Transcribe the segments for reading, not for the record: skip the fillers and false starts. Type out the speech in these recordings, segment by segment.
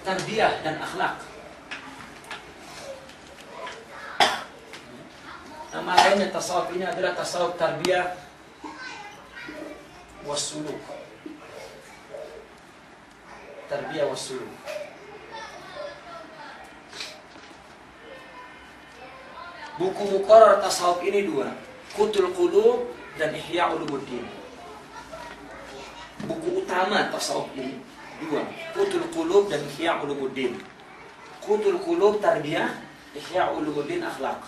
tarbiyah dan akhlak. Nama lainnya tasawuf ini adalah tasawuf tarbiyah wassuluk. Tarbiyah wassuluk. Buku muqarrar tasawuf ini dua, Qutul Qulub dan Ihya Ulumuddin. Buku utama tasawuf ini dua, Qutul Qulub dan Ihya Ulumuddin. Qutul Qulub tarbiyah, Ihya Ulumuddin akhlak.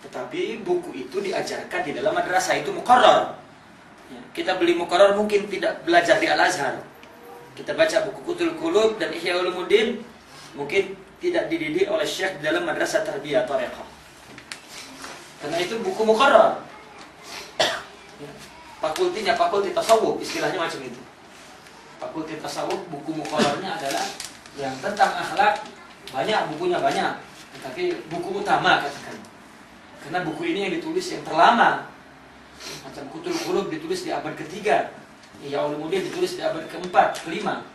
Tetapi buku itu diajarkan di dalam madrasah, itu muqarrar. Ya, kita beli muqarrar mungkin tidak belajar di Al-Azhar. Kita baca buku Qutul Qulub dan Ihya Ulumuddin mungkin tidak dididik oleh syekh di dalam madrasah tarbiyah thariqah. Karena itu buku muqarrar. Ya, fakultinya fakulti tasawuf, istilahnya macam itu. Fakulti tasawuf, buku muqarrarnya adalah yang tentang akhlak, banyak bukunya banyak, tetapi buku utama katakan. Karena buku ini yang ditulis yang terlama. Macam Qutul Qulub ditulis di abad ketiga, Ihya Ulumuddin ditulis di abad keempat, kelima.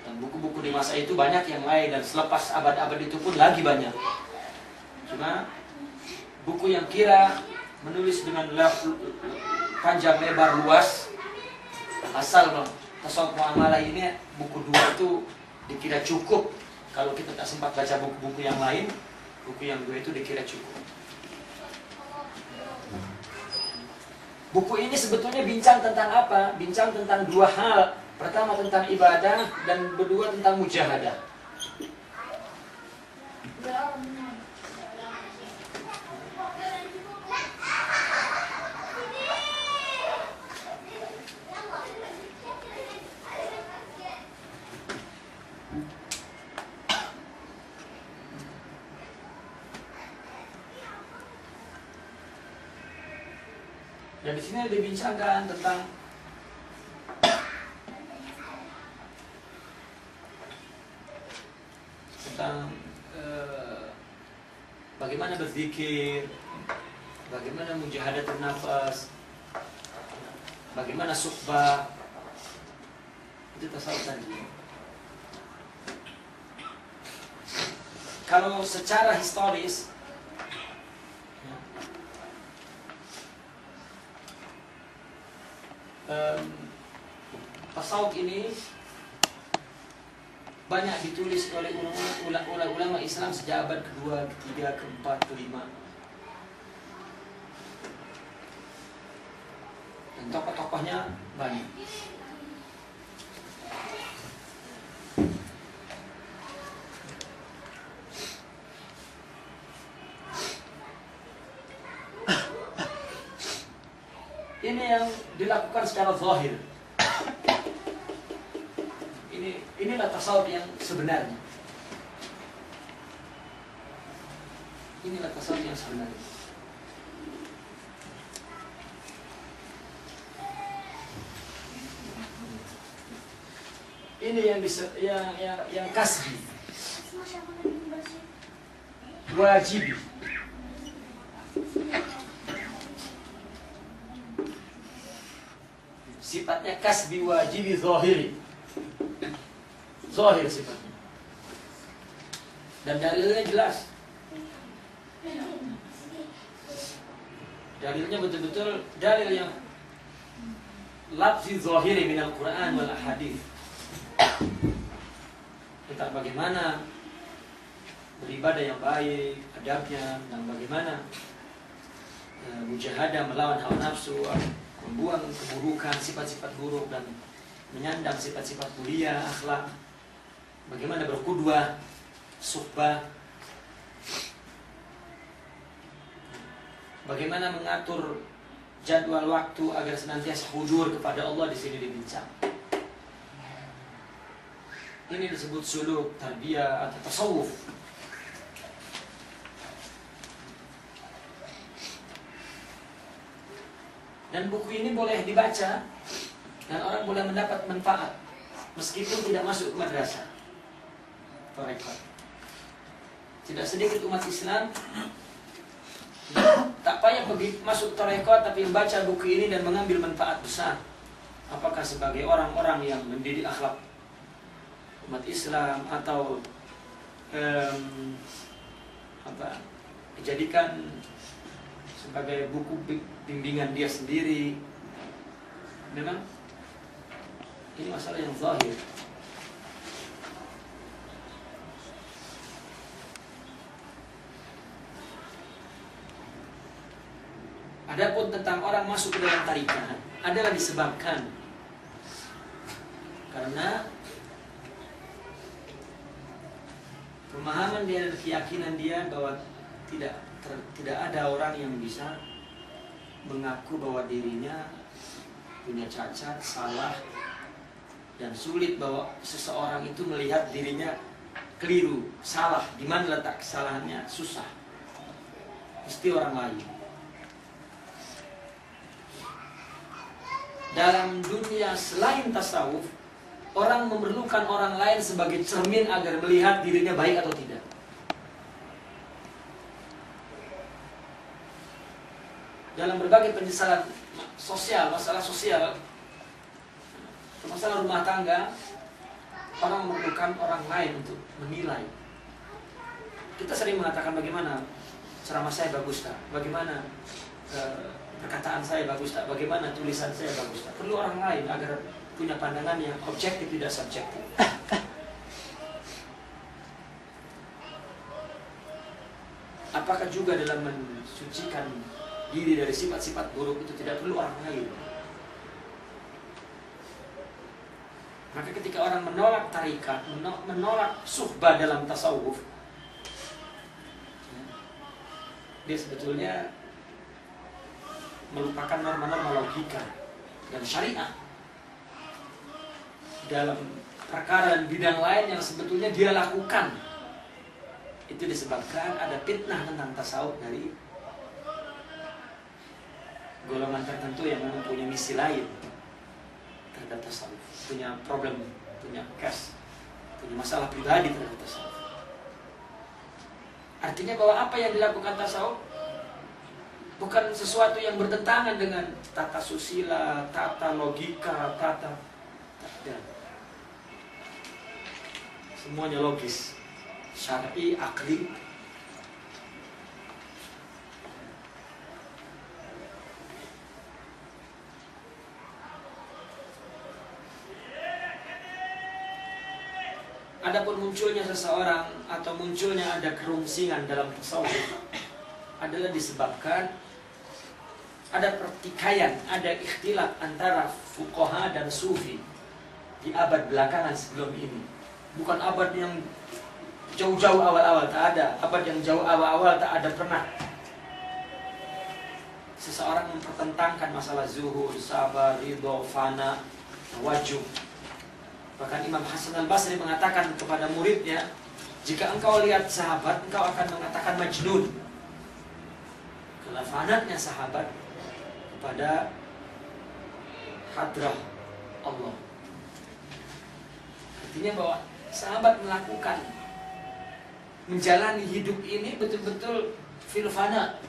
Dan buku-buku di masa itu banyak yang lain, dan selepas abad-abad itu pun lagi banyak. Cuma buku yang kira menulis dengan panjang lebar luas, asal tasawuf muamalah ini buku dua itu dikira cukup. Kalau kita tak sempat baca buku-buku yang lain, buku yang dua itu dikira cukup. Buku ini sebetulnya bincang tentang apa? Bincang tentang dua hal. Pertama tentang ibadah, dan kedua tentang mujahadah. Dan di sini dibincangkan tentang bagaimana berzikir, bagaimana mujahadatun nafas, bagaimana suhbah. Itu tasawuf tadi. Kalau secara historis, tasawuf ini banyak ditulis oleh ulama Islam sejak abad kedua, ketiga, keempat, kelima. Dan tokoh-tokohnya banyak. Ini yang dilakukan secara zahir. Inilah tasawuf yang sebenarnya. Inilah tasawuf yang sebenarnya. Ini yang kasbi, wajibi. Sifatnya kasbi wajibi zahiri. Zahir sifatnya. Dan dalilnya jelas. Dalilnya betul-betul dalil yang lafzi zahiri minal Quran wal ahadith. Tentang bagaimana beribadah yang baik, adabnya, dan bagaimana mujahadah melawan hawa nafsu, membuang keburukan, sifat-sifat buruk, dan menyandang sifat-sifat mulia, akhlak. Bagaimana berqudwah, suhbah. Bagaimana mengatur jadwal waktu agar senantiasa hudur kepada Allah, di sini dibincang. Ini disebut suluk, tarbiyah atau tasawuf. Dan buku ini boleh dibaca dan orang boleh mendapat manfaat meskipun tidak masuk ke madrasah. Tarekat. Tidak sedikit umat Islam tak payah pergi masuk tarekat tapi membaca buku ini dan mengambil manfaat besar. Apakah sebagai orang-orang yang mendidik akhlak umat Islam atau dijadikan sebagai buku bimbingan dia sendiri. Memang ini masalah yang zahir. Adapun tentang orang masuk ke dalam tarikat adalah disebabkan karena pemahaman dia dan keyakinan dia bahwa tidak ada orang yang bisa mengaku bahwa dirinya punya cacat, salah, dan sulit bahwa seseorang itu melihat dirinya keliru, salah. Di mana letak kesalahannya? Susah. Mesti orang lain. Dalam dunia selain tasawuf, orang memerlukan orang lain sebagai cermin agar melihat dirinya baik atau tidak. Dalam berbagai penyesalan sosial, masalah sosial, masalah rumah tangga, orang memerlukan orang lain untuk menilai. Kita sering mengatakan bagaimana ceramah saya bagus tak? Bagaimana perkataan saya bagus tak? Bagaimana tulisan saya bagus tak? Perlu orang lain agar punya pandangan yang objektif, tidak subjektif. Apakah juga dalam mensucikan diri dari sifat-sifat buruk itu tidak perlu orang lain? Maka ketika orang menolak tarikat, menolak suhbah dalam tasawuf, dia sebetulnya melupakan norma-norma logika dan syariah dalam perkara dan bidang lain yang sebetulnya dia lakukan. Itu disebabkan ada fitnah tentang tasawuf dari golongan tertentu yang memang punya misi lain terhadap tasawuf, punya problem, punya case, punya masalah pribadi terhadap tasawuf. Artinya bahwa apa yang dilakukan tasawuf bukan sesuatu yang bertentangan dengan tata susila, tata logika, tata takdir. Semuanya logis, syar'i, akli. Adapun munculnya seseorang atau munculnya ada kerungsingan dalam tasawuf adalah disebabkan ada pertikaian, ada ikhtilaf antara fuqaha dan sufi di abad belakangan sebelum ini. Bukan abad yang jauh-jauh awal-awal, tak ada. Abad yang jauh awal-awal tak ada pernah seseorang mempertentangkan masalah zuhud, sabar, ridho, fana, wajub. Bahkan Imam Hasan al-Basri mengatakan kepada muridnya, jika engkau lihat sahabat, engkau akan mengatakan majnun. Karena fanatnya sahabat kepada hadrah Allah. Artinya bahwa sahabat melakukan menjalani hidup ini betul-betul fil fana.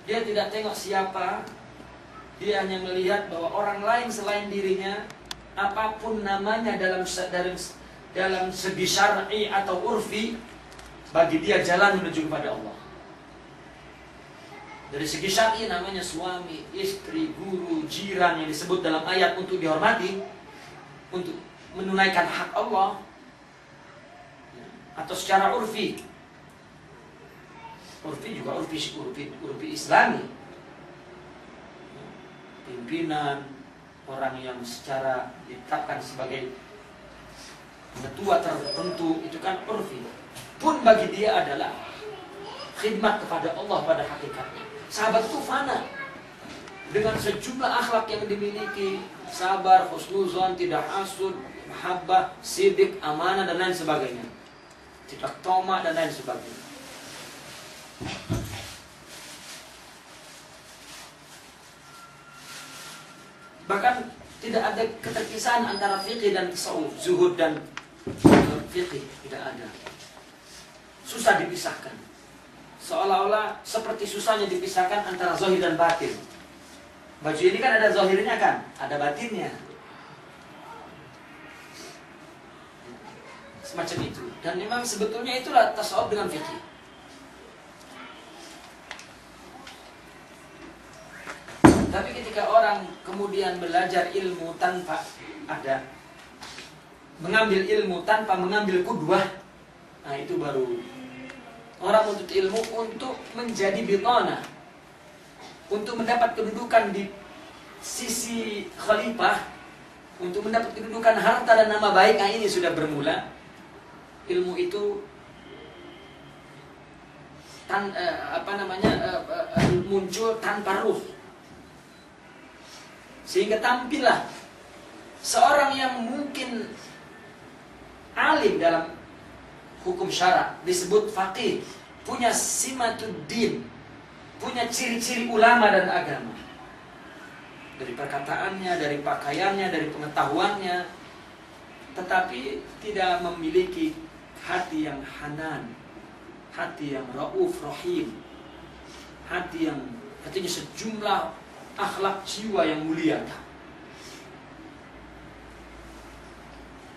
Dia tidak tengok siapa, dia hanya melihat bahwa orang lain selain dirinya, apapun namanya dalam segi syar'i atau urfi, bagi dia jalan menuju kepada Allah. Dari segi syar'i namanya suami, istri, guru, jiran yang disebut dalam ayat untuk dihormati, untuk menunaikan hak Allah. Atau secara urfi, urfi juga urfi Islami, pimpinan, orang yang secara ditetapkan sebagai ketua tertentu, itu kan urfi. Pun bagi dia adalah khidmat kepada Allah pada hakikatnya. Sahabat itu fana dengan sejumlah akhlak yang dimiliki, sabar, husnuzon, tidak hasud, mahabbah, sidik, amanah, dan lain sebagainya, tidak tomak, dan lain sebagainya. Bahkan tidak ada keterpisahan antara fikih dan tasawuf, zuhud dan fikih, tidak ada. Susah dipisahkan. Seolah-olah seperti susahnya dipisahkan antara zahir dan batin. Baju ini kan ada zahirnya kan, ada batinnya. Semacam itu. Dan memang sebetulnya itulah tasawuf dengan fikih. Tapi ketika orang kemudian belajar ilmu tanpa ada, mengambil ilmu tanpa mengambil qudwah, nah itu baru orang menuntut ilmu untuk menjadi bitana, untuk mendapat kedudukan di sisi khalifah, untuk mendapat kedudukan harta dan nama baik. Nah ini sudah bermula. Ilmu itu muncul tanpa ruh, sehingga tampillah seorang yang mungkin alim dalam hukum syarak, disebut faqih, punya simatuddin, punya ciri-ciri ulama dan agama, dari perkataannya, dari pakaiannya, dari pengetahuannya, tetapi tidak memiliki hati yang hanan, hati yang rauf rahim, hati yang artinya sejumlah akhlak jiwa yang mulia.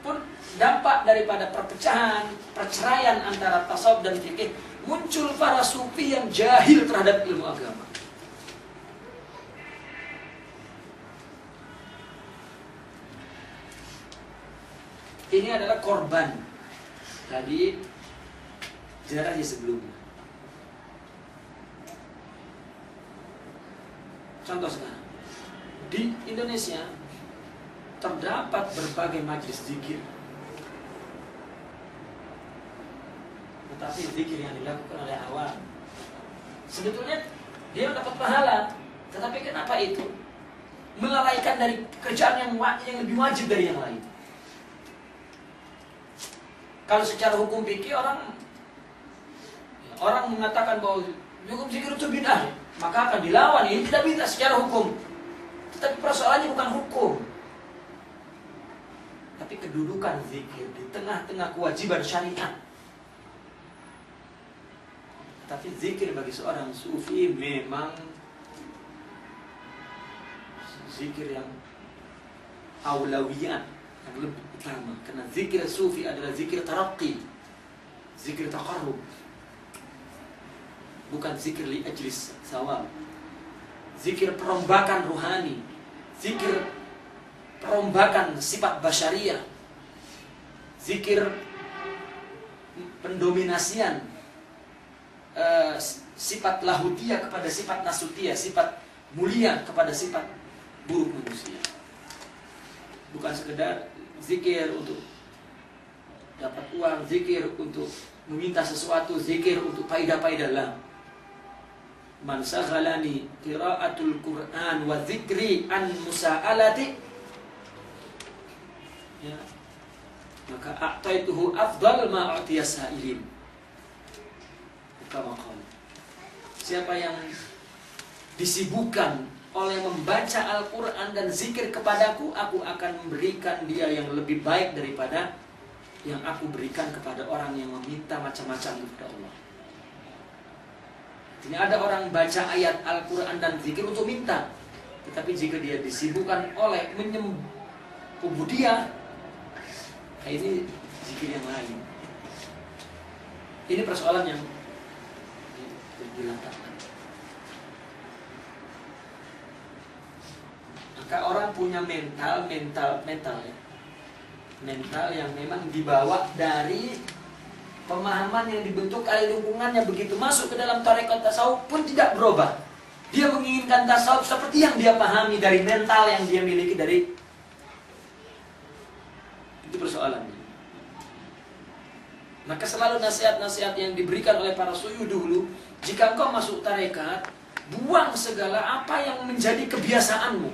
Pun dampak daripada perceraian antara tasawuf dan fikih, muncul para sufi yang jahil terhadap ilmu agama. Ini adalah korban tadi generasi sebelumnya. Contoh sekarang di Indonesia terdapat berbagai majelis zikir, tetapi zikir yang dilakukan oleh awam sebetulnya dia dapat pahala, tetapi kenapa itu melalaikan dari kerjaan yang lebih wajib dari yang lain? Kalau secara hukum fikih orang mengatakan bahwa hukum zikir itu bid'ah, maka akan dilawan. Ini tidak bid'ah secara hukum, tetapi persoalannya bukan hukum, tapi kedudukan zikir di tengah-tengah kewajiban syariat. Tapi zikir bagi seorang sufi memang zikir yang aulawiyat, yang lebih utama, karena zikir sufi adalah zikir taraqqi, zikir taqarrub, bukan zikir li ajlis sawab, zikir perombakan ruhani, zikir perombakan sifat basyariah, zikir pendominasian sifat lahutiyah kepada sifat nasutiyah, sifat mulia kepada sifat buruk manusia. Bukan sekedar zikir untuk dapat uang, zikir untuk meminta sesuatu, zikir untuk faidah-faidah lah. Man saghalani qiraatul Qur'an wa dzikri an musa'alati, ya, maka a'taituhu afdal ma u'tiya sa'ilin. Kama qala, siapa yang disibukkan oleh membaca Al-Quran dan zikir kepadaku, aku akan memberikan dia yang lebih baik daripada yang aku berikan kepada orang yang meminta macam-macam kepada Allah. Artinya ada orang baca ayat Al-Quran dan zikir untuk minta, tetapi jika dia disibukkan oleh ubudiyah, ini zikir yang lain. Ini persoalan yang dilantarkan. Maka orang punya mental ya. Mental yang memang dibawa dari pemahaman yang dibentuk oleh lingkungannya. Begitu masuk ke dalam tarekat tasawuf pun tidak berubah. Dia menginginkan tasawuf seperti yang dia pahami dari mental yang dia miliki dari. Itu persoalannya. Maka selalu nasihat-nasihat yang diberikan oleh para suyu dulu, jika engkau masuk tarekat, buang segala apa yang menjadi kebiasaanmu.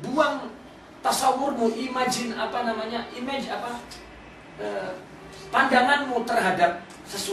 Buang tasawurmu, pandanganmu terhadap sesuatu